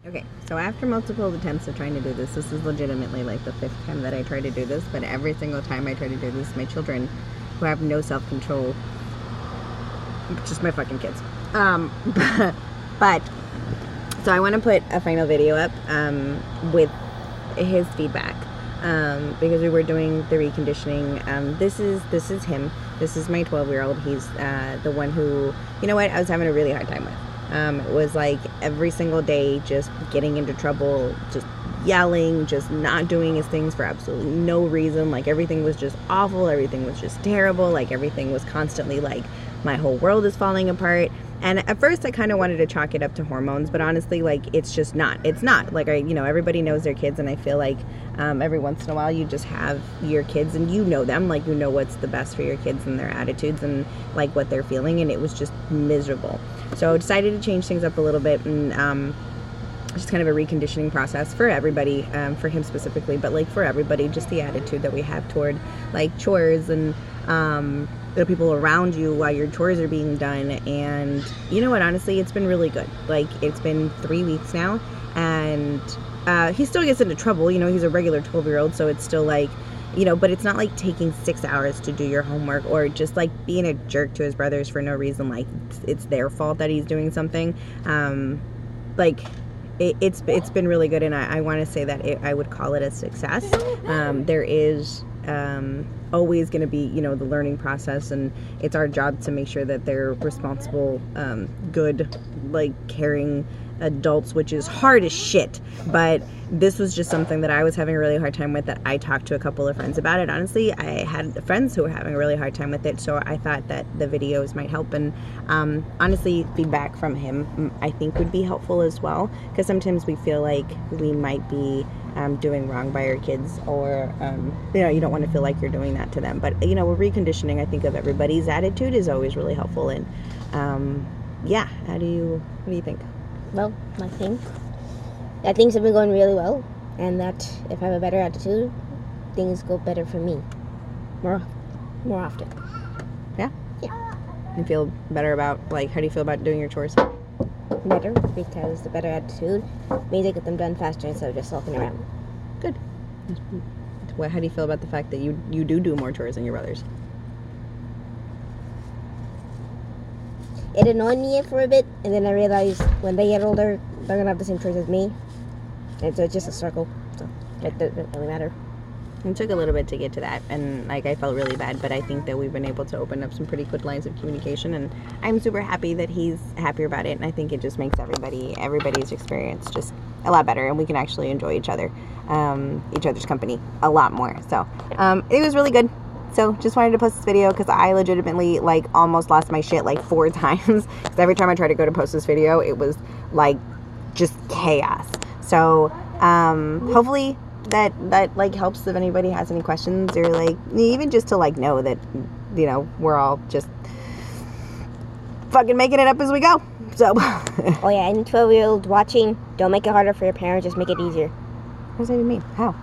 Okay, so after multiple attempts of trying to do this is legitimately like the 5th time that I try to do this, but every single time I try to do this, my children, who have no self-control, just my fucking kids. But so I want to put a final video up with his feedback because we were doing the reconditioning. This is him. This is my 12-year-old. He's the one who, you know what, I was having a really hard time with. It was like every single day just getting into trouble, just yelling, just not doing his things for absolutely no reason. Like everything was just awful, everything was just terrible, like everything was constantly like my whole world is falling apart. And at first I kind of wanted to chalk it up to hormones, but honestly, like it's just not. It's not. Like everybody knows their kids, and I feel like every once in a while you just have your kids and you know them, like you know what's the best for your kids and their attitudes and like what they're feeling, and it was just miserable. So I decided to change things up a little bit and just kind of a reconditioning process for everybody, for him specifically, but like for everybody, just the attitude that we have toward like chores and the people around you while your chores are being done. And you know what, honestly, it's been really good. Like it's been 3 weeks now, and he still gets into trouble. You know, he's a regular 12-year-old, so it's still like, you know, but it's not like taking 6 hours to do your homework or just like being a jerk to his brothers for no reason. Like it's their fault that he's doing something. Like it's been really good, and I want to say that I would call it a success. There is always going to be, you know, the learning process, and it's our job to make sure that they're responsible, good, like caring adults, which is hard as shit. But this was just something that I was having a really hard time with, that I talked to a couple of friends about it. Honestly, I had friends who were having a really hard time with it, so I thought that the videos might help. And honestly, feedback from him I think would be helpful as well, because sometimes we feel like we might be doing wrong by our kids, or you know, you don't want to feel like you're doing that to them. But you know, reconditioning, I think, of everybody's attitude is always really helpful. And yeah, what do you think? Well, I think that things have been going really well, and that if I have a better attitude, things go better for me more often. Yeah? Yeah. You feel better about, like, how do you feel about doing your chores? Better, because the better attitude means I get them done faster instead of just sulking around. Good. How do you feel about the fact that you do more chores than your brothers? It annoyed me for a bit, and then I realized when they get older, they're gonna have the same chores as me, and so it's just a circle. So it doesn't really matter. It took a little bit to get to that, and like I felt really bad, but I think that we've been able to open up some pretty good lines of communication, and I'm super happy that he's happier about it. And I think it just makes everybody's experience just a lot better, and we can actually enjoy each other's company a lot more. So it was really good. So just wanted to post this video because I legitimately like almost lost my shit like 4 times, because every time I tried to go to post this video, it was like just chaos. So hopefully that like helps if anybody has any questions, or like even just to like know that, you know, we're all just fucking making it up as we go. So oh yeah, any 12-year-old watching, don't make it harder for your parents, just make it easier. What does that even mean? How?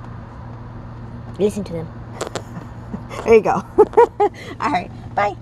Listen to them. There you go. All right, bye.